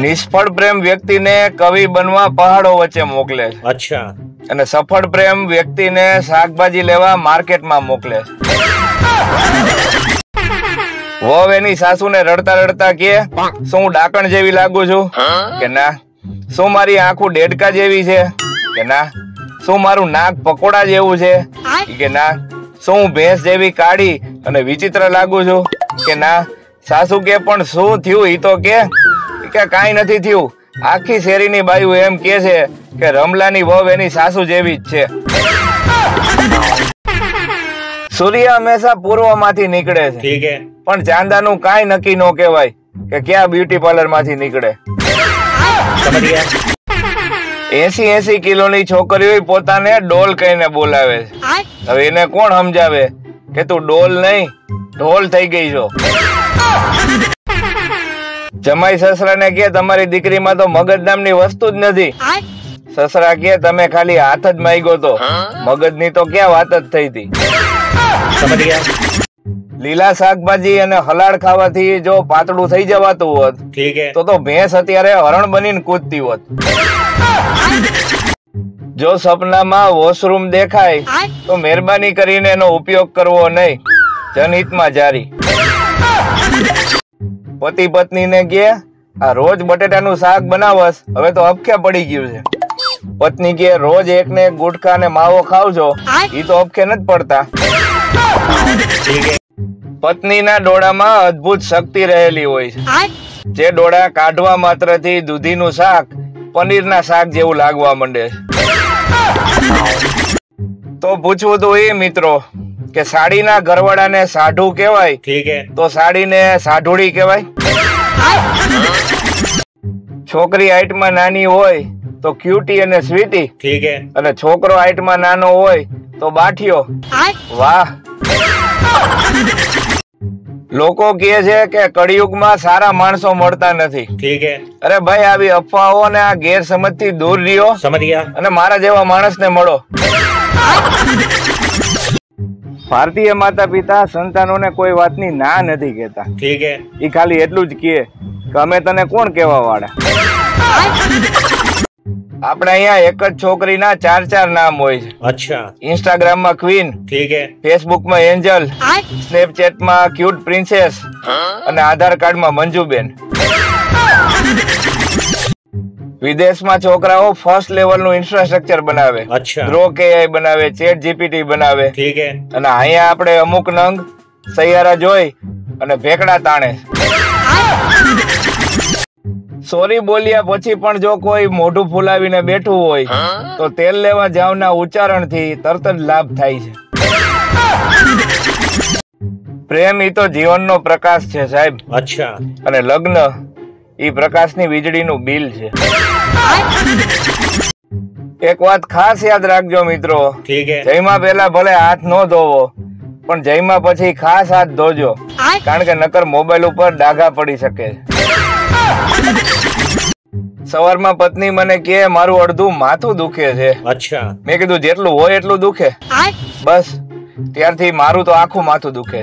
નિષ્ફળ પ્રેમ વ્યક્તિને કવિ બનવા પહાડો વચ્ચે મોકલે. અચ્છા. અને સફળ પ્રેમ વ્યક્તિને શાકભાજી લેવા માર્કેટમાં મોકલે. વહુ એની સાસુને રડતા રડતા કે શું હું ડાકણ જેવી લાગુ છું કે ના? શું મારી આંખો ડેડકા જેવી છે કે ના? શું મારું નાક પકોડા જેવું છે કે ના? શું હું ભેંસ જેવી કાળી અને વિચિત્ર લાગુ છું કે ના? સાસુ કે પણ શું થયું? ઈ તો કે કાંઈ નથી થયું. આખી શેરીની બાયુ એમ કે છે કે રમલાની વહુ એની સાસુ જેવી જ છે. સૂર્ય હંમેશા પૂર્વમાંથી નીકળે છે. ઠીક હે. પણ ચાંદાનું કાંઈ નક્કી ન કહેવાય કે ક્યાં બ્યુટી પાર્લર માંથી નીકળે. 80 કિલોની છોકરીઓ પોતાને ડોલ કહીને બોલાવે છે. હવે એને કોણ સમજાવે કે તું ડોલ નહીં ઢોલ થઈ ગઈ છો? જમાઈ સસરાને કે તમારી દીકરીમાં તો મગજ નામની વસ્તુ જ નથી. સસરા કે તમે ખાલી હાથ જ માંગ્યો તો, મગજની તો ક્યાં વાત જ થઈ હતી. લીલા શાકભાજી અને હલાડ ખાવાથી જો પાતળું થઈ જવાતું હોત તો ભેંસ અત્યારે હરણ બનીને કૂદતી હોત. જો સપનામાં વોશરૂમ દેખાય તો મહેરબાની કરીને એનો ઉપયોગ કરવો નહીં, જનહિતમાં જારી. પતિ પત્નીને કે આ રોજ બટેટાનું શાક બનાવસ, હવે તો અબખે પડી ગયું છે. પત્ની કે રોજ એકને એક ગુટખા ને માવો ખાવ છો, ઈ તો અબખે નથી પડતા. પત્નીના ડોળામાં અદ્ભુત શક્તિ રહેલી હોય છે. જે ડોળા કાઢવા માત્રથી દૂધીનું શાક પનીરના શાક જેવું લાગવા માંડે છે. તો પૂછવું તો એ મિત્રો કે સાડીના ઘરવાળાને સાઢુ કહેવાય તો સાડીને સાઢુડી કહેવાય? છોકરી હાઈટમાં નાની હોય તો ક્યુટી અને સ્વીટી, અને છોકરો હાઈટમાં નાનો હોય તો બાઠિયો. વાહ. લોકો કહે છે કે કળિયુગમાં સારા માણસો મળતા નથી. અરે ભાઈ, આવી અફવાઓ અને આ ગેરસમજથી દૂર રહ્યો અને મારા જેવા માણસને મળો. ભારતીય માતા પિતા સંતાનોને કોઈ વાતની ના નથી કહેતા. ઈ ખાલી એટલું જ કહે કે અમે તને કોણ કહેવા વાળા. આપણે અહીંયા એક જ છોકરીના 4 નામ હોય છે. અચ્છા. ઇન્સ્ટાગ્રામમાં ક્વીન, ફેસબુકમાં એન્જલ, સ્નેપચેટમાં ક્યુટ પ્રિન્સેસ અને આધાર કાર્ડમાં મંજુબેન. વિદેશમાં છોકરાઓ ફર્સ્ટ લેવલનું ઇન્ફ્રાસ્ટ્રક્ચર બનાવે, ગ્રોક એઆઈ બનાવે, ચેટ જીપીટી બનાવે, અને અહીંયા આપણે અમુક નંગ સૈયારા જોઈ અને ભેકડા તાણે. સોરી બોલ્યા પછી પણ જો કોઈ મોઢું ફૂલાવીને બેઠું હોય તો તેલ લેવા જાવના ઉચ્ચારણથી તરત જ લાભ થાય છે. પ્રેમ ઈ તો જીવનનો પ્રકાશ છે સાહેબ. અચ્છા. અને લગ્ન ઈ પ્રકાશની વીજળીનું બિલ છે. એક વાત ખાસ યાદ રાખજો મિત્રો, જયમાં પહેલા ભલે હાથ ન ધોવો પણ જયમાં પછી ખાસ હાથ ધોજો, કારણ કે નકર મોબાઈલ ઉપર ડાઘા પડી શકે. સવારમાં પત્ની મને કે મારું અડધું માથું દુખે છે. અચ્છા. મેં કીધું જેટલું હોય એટલું દુખે. બસ ત્યારથી મારું તો આખું માથું દુખે.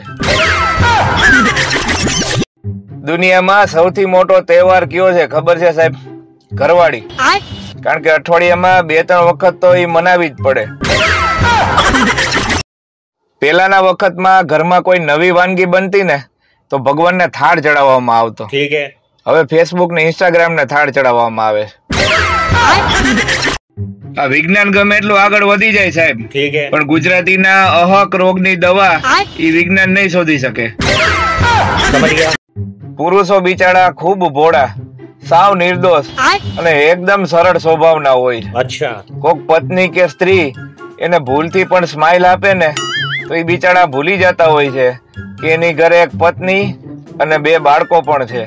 દુનિયામાં સૌથી મોટો તહેવાર કયો છે ખબર છે સાહેબ? ઘરવાળી. કારણ કે અઠવાડિયામાં 2-3 વખત તો એ મનાવી જ પડે. પેલાના વખતમાં ઘરમાં કોઈ નવી વાનગી બનતી ને તો ભગવાનને થાળ ચડાવવામાં આવતો. હવે ફેસબુક ને ઇન્સ્ટાગ્રામ ને થાળ ચડાવવામાં આવે. આ વિજ્ઞાન ગમે એટલું આગળ વધી જાય સાહેબ, પણ ગુજરાતીના અહક રોગની દવા એ વિજ્ઞાન નહીં શોધી શકે. પુરુષો બિચારા ખૂબ ભોળા, સાવ નિર્દોષ અને એકદમ સરળ સ્વભાવના હોય. અચ્છા. કોક પત્ની કે સ્ત્રી એને ભૂલથી પણ સ્માઈલ આપે ને તો એ બિચારા ભૂલી જતા હોય છે કે એની ઘરે એક પત્ની અને 2 બાળકો પણ છે.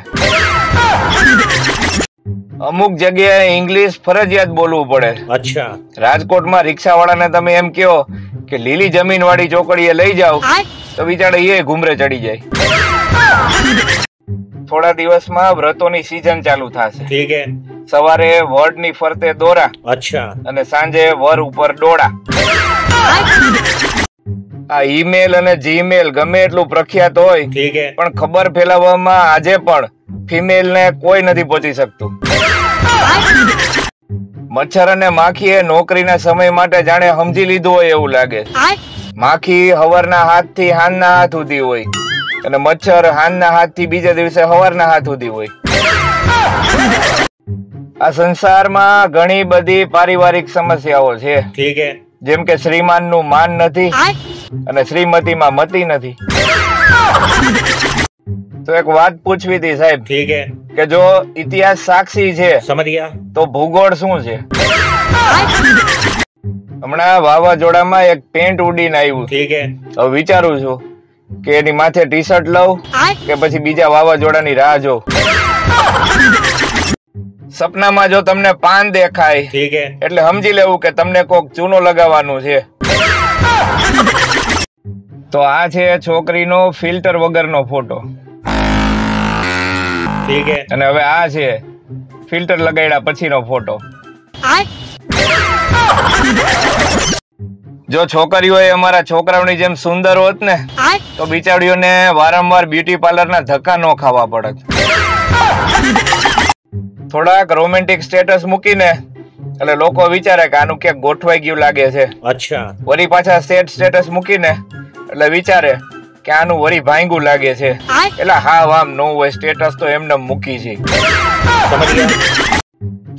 અમુક જગ્યાએ ઇંગ્લિશ ફરજિયાત બોલવું પડે. અચ્છા. રાજકોટમાં રિક્ષા વાળાને તમે એમ કહો કે લીલી જમીન વાળી ચોકડીએ લઈ જાઓ તો બિચારા એ ઘુમરે ચડી જાય. થોડા દિવસમાં વ્રતોની સીઝન ચાલુ થશે. સવારે વડની ફરતે દોરા. અચ્છા. અને સાંજે વર ઉપર ડોળા. આ ઈમેલ અને જીમેલ ગમે એટલું પ્રખ્યાત હોય પણ ખબર ફેલાવવામાં આજે પણ ફિમેલ ને કોઈ નથી પહોંચી શકતું. મચ્છર અને માખી એ નોકરીના સમય માટે જાણે સમજી લીધું હોય એવું લાગે. માખી હવારના હાથ થી હાંજના હાથ સુધી હોય અને મચ્છર હાંજના હાથ થી બીજા દિવસે હવારના હાથ સુધી હોય. આ સંસારમાં ઘણી બધી પારિવારિક સમસ્યાઓ છે. જેમ કે શ્રીમાન નું માન નથી અને શ્રીમતી માં મતી નથી. તો એક વાત પૂછવી હતી સાહેબ કે જો ઇતિહાસ સાક્ષી છે તો ભૂગોળ શું છે? હમણાં વાવાઝોડામાં એક પેન્ટ ઉડીને આવ્યું. હવે વિચારું છું કે એની માથે ટી શર્ટ લઉં કે પછી બીજા વાવાઝોડાની રાહ જોઉં. સપનામાં જો તમને પાન દેખાય એટલે સમજી લેવું કે તમને કોક ચૂનો લગાવવાનું છે. તો આ છે છોકરીનો ફિલ્ટર વગરનો ફોટો અને હવે આ છે ફિલ્ટર લગાડ્યા પછીનો ફોટો. જો છોકરીઓ અમારા છોકરાઓની જેમ સુંદર હોત ને તો બિચારીઓને વારંવાર બ્યુટી પાર્લરના ધક્કા ન ખાવા પડત. થોડાક રોમેન્ટિક સ્ટેટસ મૂકીને એટલે લોકો વિચારે કે આનું ક્યાંક ગોઠવાઈ ગયું લાગે છે. વળી પાછા સેટ સ્ટેટસ મૂકીને એટલે વિચારે કે આનું વળી ભાંગું લાગે છે. એટલે હા આમ ન હોય, સ્ટેટસ તો એમને મૂકી છે.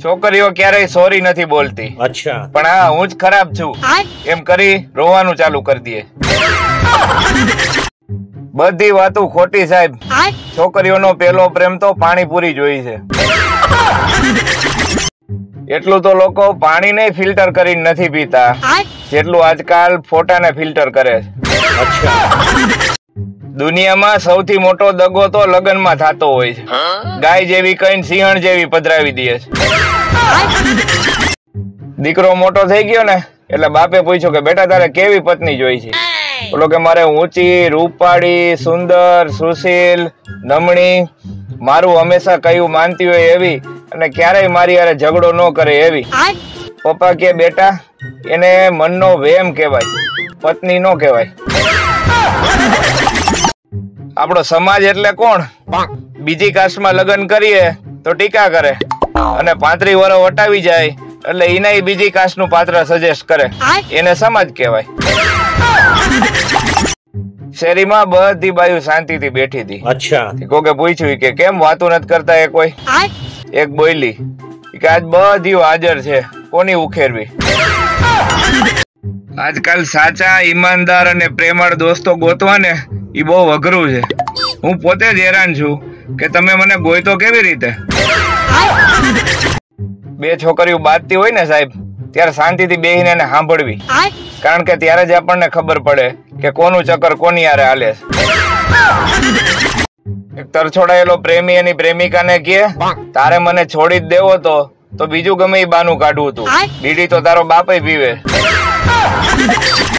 છોકરીઓ ક્યારેય સોરી નથી બોલતી, પણ હા હું જ ખરાબ છું એમ કરી રોવાનું ચાલુ કરી દે. બધી વાતો ખોટી સાહેબ. છોકરીઓનો પેલો પ્રેમ તો પાણીપુરી જોઈ છે. એટલું તો લોકો પાણી ને ફિલ્ટર કરીને નથી પીતા જેટલું આજકાલ ફોટાને ફિલ્ટર કરે છે. દુનિયામાં સૌથી મોટો દગો તો લગ્નમાં થતો હોય છે. ગાય જેવી કઈ સિંહણ જેવી પધરાવી દે છે. દીકરો મોટો થઈ ગયો ને એટલે બાપે પૂછ્યું કે બેટા તારે કેવી પત્ની જોઈ છે? બોલો કે મારે ઊંચી, રૂપાળી, સુંદર, સુશીલ, નમણી, મારું હંમેશા કયું માનતી હોય એવી અને ક્યારેય મારી હારે ઝઘડો ન કરે એવી. પપ્પા કે બેટા એને મનનો વેમ કહેવાય, પત્ની નો કહેવાય. આપણો સમાજ એટલે કોણ? બીજી કાસ્ટમાં લગ્ન કરીએ તો ટીકા કરે અને 35 વર્ષ વટાવી જાય એટલે એના બીજી કાસ્ટનું પાત્ર સજેસ્ટ કરે. એને સમાજ કહેવાય. શેરીમાં બધી બાયુ શાંતિથી બેઠી હતી. કોકે પૂછ્યું કે કેમ વાતું નથી કરતા એ કોઈ? એક બોલી કે આજ બધી હાજર છે, કોની ઉખેરવી? આજકાલ સાચા, ઈમાનદાર અને પ્રેમાળ દોસ્તો ગોતવા ને એ બહુ અઘરું છે. હું પોતે જ હેરાન છું કે તમે મને ગોઈતો કેવી રીતે? બે છોકરીઓ બાજતી હોય ને સાહેબ ત્યારે શાંતિથી બેહીને એને સાંભળવી, કારણ કે ત્યારે જ આપણને ખબર પડે કે કોનું ચક્કર કોની હારે હાલે છે. એક તરછોડાયેલો પ્રેમી એની પ્રેમિકાને કહે તારે મને છોડી જ દેવો તો બીજું ગમે એ બાનું કાઢવું હતું, બીડી તો તારો બાપે પીવે.